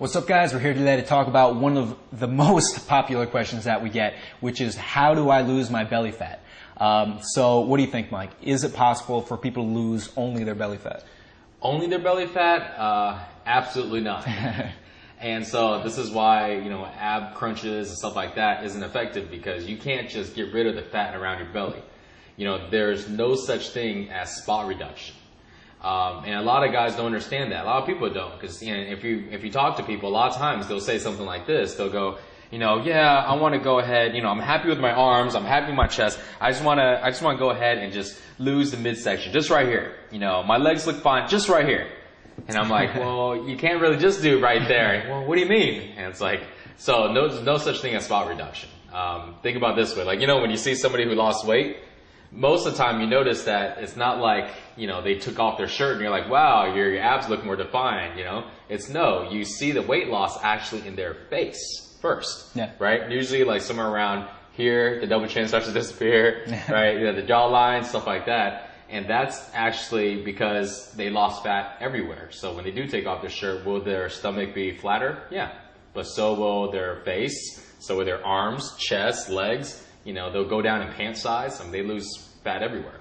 What's up, guys? We're here today to talk about one of the most popular questions that we get, which is how do I lose my belly fat? So what do you think, Mike? Is it possible for people to lose only their belly fat? Only their belly fat? Absolutely not. And so this is why, ab crunches and stuff like that isn't effective, because you can't just get rid of the fat around your belly. There's no such thing as spot reduction. And a lot of guys don't understand that. A lot of people don't, because if you talk to people, a lot of times they'll say something like this. They'll go, yeah, I want to go ahead. I'm happy with my arms. I'm happy with my chest. I just want to go ahead and just lose the midsection, just right here. My legs look fine, just right here. And I'm like, well, you can't really just do it right there. Well, what do you mean? And it's like, so no such thing as spot reduction. Think about it this way, when you see somebody who lost weight, most of the time you notice that it's not like, they took off their shirt and you're like, wow, your abs look more defined, It's you see the weight loss actually in their face first, yeah. Right? Usually like somewhere around here, the double chin starts to disappear, right? The jawline, stuff like that. And that's actually because they lost fat everywhere. So when they do take off their shirt, will their stomach be flatter? Yeah. But so will their face, so will their arms, chest, legs. They'll go down in pant size. They lose fat everywhere.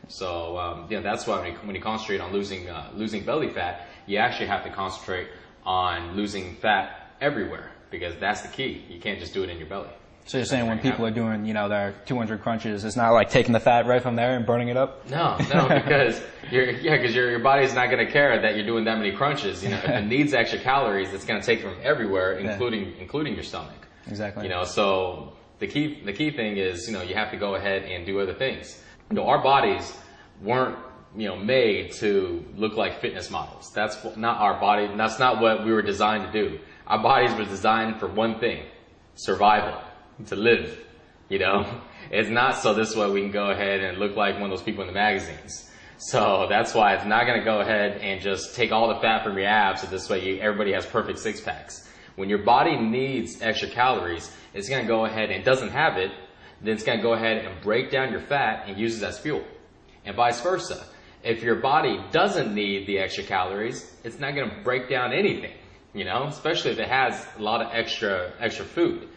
So, that's why when you concentrate on losing belly fat, you actually have to concentrate on losing fat everywhere, because that's the key. You can't just do it in your belly. So you're saying when people are doing, their 200 crunches, it's not like taking the fat right from there and burning it up? No, because your body's not going to care that you're doing that many crunches. If it needs extra calories, it's going to take from everywhere, including your stomach. Exactly. So the key thing is, you have to go ahead and do other things. Our bodies weren't, made to look like fitness models. That's not our body. That's not what we were designed to do. Our bodies were designed for one thing: survival, to live. It's not so this way we can go ahead and look like one of those people in the magazines. So that's why it's not going to go ahead and just take all the fat from your abs, so this way everybody has perfect six packs. When your body needs extra calories, it's going to go ahead and doesn't have it, then it's going to go ahead and break down your fat and use it as fuel. And vice versa. If your body doesn't need the extra calories, it's not going to break down anything, especially if it has a lot of extra food.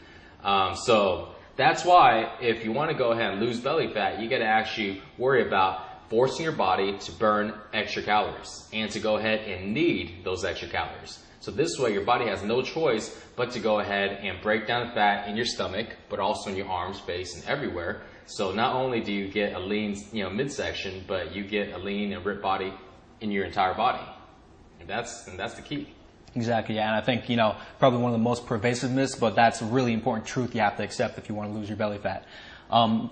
So that's why if you want to go ahead and lose belly fat, you got to actually worry about forcing your body to burn extra calories and to go ahead and need those extra calories. So this way your body has no choice but to go ahead and break down the fat in your stomach, but also in your arms, face, and everywhere. So not only do you get a lean, midsection, but you get a lean and ripped body in your entire body. And that's the key. Exactly, yeah. And I think, probably one of the most pervasive myths, but that's a really important truth you have to accept if you want to lose your belly fat.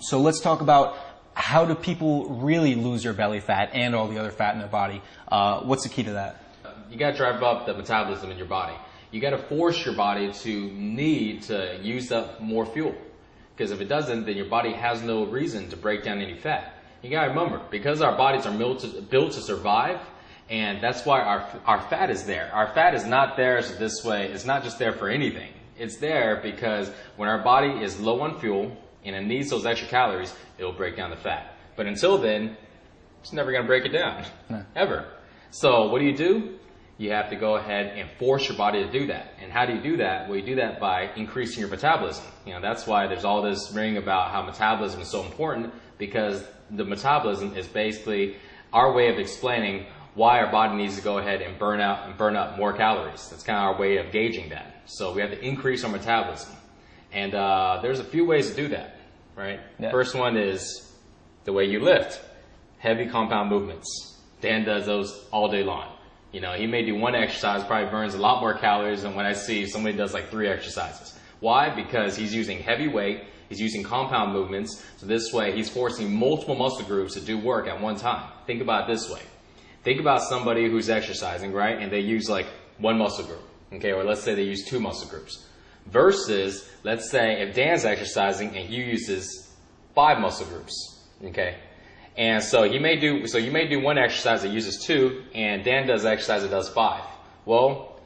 So let's talk about how do people really lose their belly fat and all the other fat in their body. What's the key to that? You got to drive up the metabolism in your body. You got to force your body to need to use up more fuel. Because if it doesn't, then your body has no reason to break down any fat. You got to remember, because our bodies are built to survive, and that's why our fat is there. Our fat is not there so this way. It's not just there for anything. It's there because when our body is low on fuel and it needs those extra calories, it will break down the fat. But until then, it's never going to break it down. No. Ever. So what do? You have to go ahead and force your body to do that. And how do you do that? Well, you do that by increasing your metabolism. That's why there's all this ring about how metabolism is so important, because the metabolism is basically our way of explaining why our body needs to go ahead and burn up more calories. That's kind of our way of gauging that. So we have to increase our metabolism. And there's a few ways to do that, right? Yeah. First one is the way you lift. Heavy compound movements. Dan does those all day long. He may do one exercise, probably burns a lot more calories than when I see somebody does like 3 exercises. Why? Because he's using heavy weight, he's using compound movements, so this way he's forcing multiple muscle groups to do work at one time. Think about it this way. Think about somebody who's exercising, right, and they use like one muscle group, okay, or let's say they use 2 muscle groups. Versus, let's say if Dan's exercising and he uses 5 muscle groups, okay. And so you may do one exercise that uses 2, and Dan does an exercise that does 5. Well,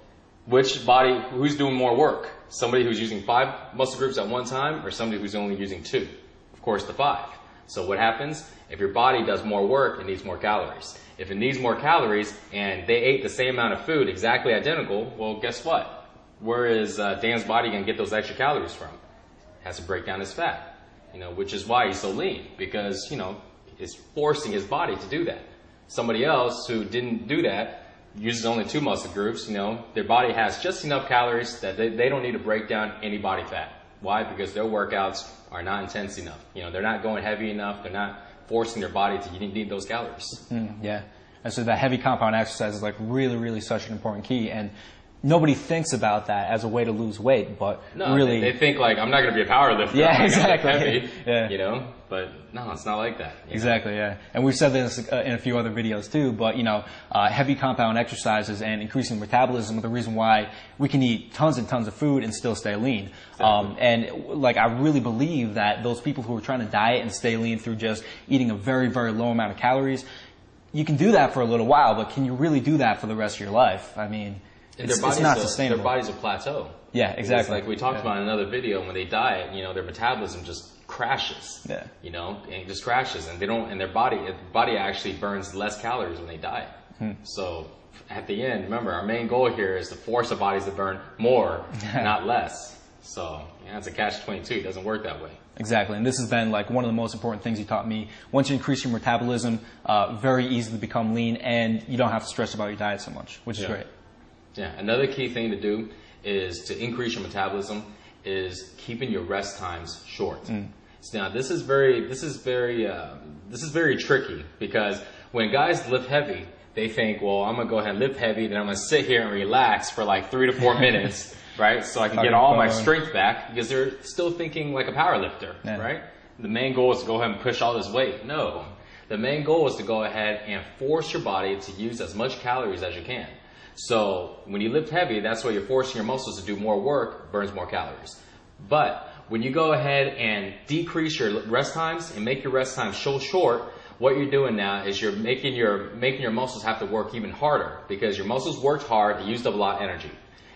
who's doing more work? Somebody who's using 5 muscle groups at one time, or somebody who's only using 2? Of course, the 5. So what happens? If your body does more work, it needs more calories. If it needs more calories, and they ate the same amount of food, exactly identical, well, guess what? where is Dan's body going to get those extra calories from? Has to break down his fat, which is why he's so lean, because, it's forcing his body to do that. Somebody else who didn't do that uses only 2 muscle groups, their body has just enough calories that they don't need to break down any body fat. Why? Because their workouts are not intense enough. They're not going heavy enough. They're not forcing their body to need those calories. Yeah. And so that heavy compound exercise is like really, really such an important key. And nobody thinks about that as a way to lose weight, but no, really they think like, I'm not going to be a power lifter. Yeah, I'm exactly. Heavy, Yeah. But no, it's not like that. Exactly, yeah. And we've said this in a few other videos too, but heavy compound exercises and increasing metabolism are the reason why we can eat tons and tons of food and still stay lean. Exactly. And like, I really believe that those people who are trying to diet and stay lean through just eating a very, very low amount of calories, you can do that for a little while, but can you really do that for the rest of your life? I mean, it's not sustainable. Their body's a plateau. Yeah, exactly. It's like we talked about in another video, when they diet, their metabolism just crashes. Yeah. And it just crashes, and their body actually burns less calories when they diet. So at the end, remember, our main goal here is to force our bodies to burn more, not less. So it's a catch-22. It doesn't work that way. Exactly, and this has been like one of the most important things you taught me. Once you increase your metabolism, very easy to become lean, and you don't have to stress about your diet so much, which is great. Yeah, another key thing to do is to increase your metabolism is keeping your rest times short. So now this is very tricky, because when guys lift heavy, they think, well, I'm gonna go ahead and lift heavy, then I'm gonna sit here and relax for like 3 to 4 minutes, right? So I can get all my strength back, because they're still thinking like a power lifter, right? The main goal is to go ahead and push all this weight. No, the main goal is to go ahead and force your body to use as much calories as you can. So when you lift heavy, that's why you're forcing your muscles to do more work, burns more calories. But when you go ahead and decrease your rest times and make your rest times so short, what you're doing now is you're making your muscles have to work even harder, because your muscles worked hard, they used up a lot of energy.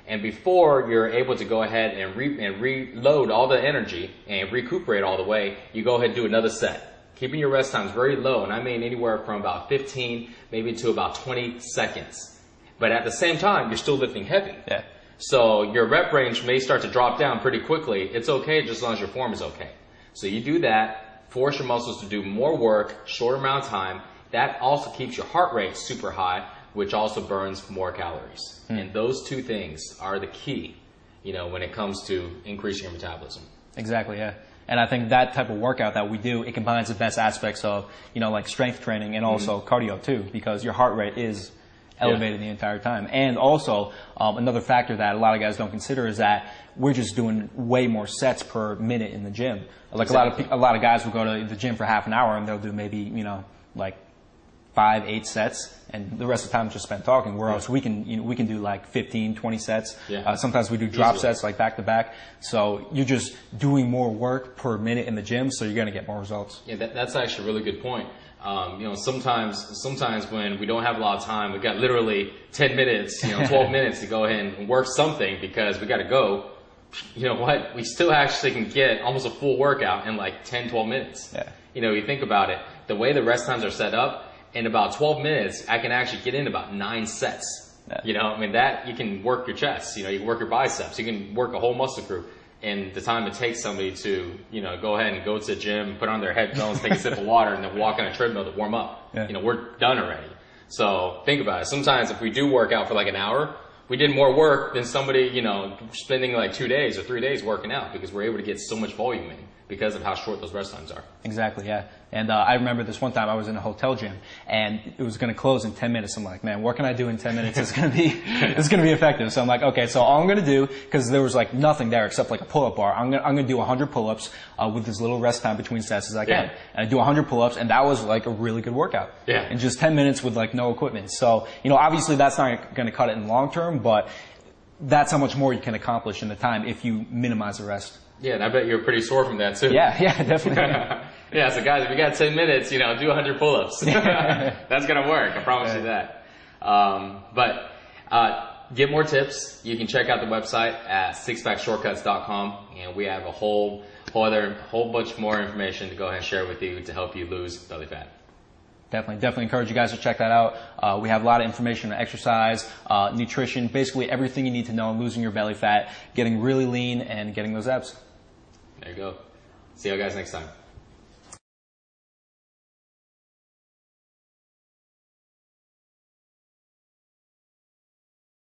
And before you're able to go ahead and reload all the energy and recuperate all the way, you go ahead and do another set. Keeping your rest times very low, and I mean anywhere from about 15 maybe to about 20 seconds. But at the same time, you're still lifting heavy. Yeah. So your rep range may start to drop down pretty quickly. It's okay just as long as your form is okay. So you do that, force your muscles to do more work, shorter amount of time. That also keeps your heart rate super high, which also burns more calories. And those two things are the key, when it comes to increasing your metabolism. Exactly, yeah. And I think that type of workout that we do, it combines the best aspects of, like strength training and also cardio too, because your heart rate is elevated the entire time. And also, another factor that a lot of guys don't consider is that we're just doing way more sets per minute in the gym. Like a lot of guys will go to the gym for half an hour and they'll do maybe, like 5-8 sets, and the rest of the time is just spent talking. Whereas we can do like 15, 20 sets. Sometimes we do drop sets like back to back. So you're just doing more work per minute in the gym, so you're going to get more results. Yeah, that's actually a really good point. Sometimes when we don't have a lot of time, we've got literally 10 minutes, 12 minutes to go ahead and work something because we got to go. You know what? We still actually can get almost a full workout in like 10, 12 minutes. Yeah. You think about it, the way the rest times are set up, in about 12 minutes, I can actually get in about 9 sets. Yeah. That you can work your chest, you can work your biceps, you can work a whole muscle group. And the time it takes somebody to, go ahead and go to the gym, put on their headphones, take a sip of water, and then walk on a treadmill to warm up. Yeah. We're done already. So think about it. Sometimes if we do work out for like an hour, we did more work than somebody, spending like 2 days or 3 days working out, because we're able to get so much volume in because of how short those rest times are. Exactly, yeah. And I remember this one time I was in a hotel gym and it was going to close in 10 minutes. I'm like, man, what can I do in 10 minutes that's going to be effective? So I'm like, okay, so all I'm going to do, because there was like nothing there except like a pull-up bar, I'm going to do 100 pull-ups with as little rest time between sets as I can. And I do 100 pull-ups, and that was like a really good workout. Yeah. In just 10 minutes with like no equipment. So, obviously that's not going to cut it in the long term, but that's how much more you can accomplish in the time if you minimize the rest. Yeah, and I bet you're pretty sore from that too. Yeah, definitely. Yeah, so guys, if you got 10 minutes, do 100 pull-ups. That's going to work. I promise you that. But get more tips. You can check out the website at sixpackshortcuts.com, and we have a whole bunch more information to go ahead and share with you to help you lose belly fat. Definitely encourage you guys to check that out. We have a lot of information on exercise, nutrition, basically everything you need to know on losing your belly fat, getting really lean, and getting those abs. There you go. See you guys next time.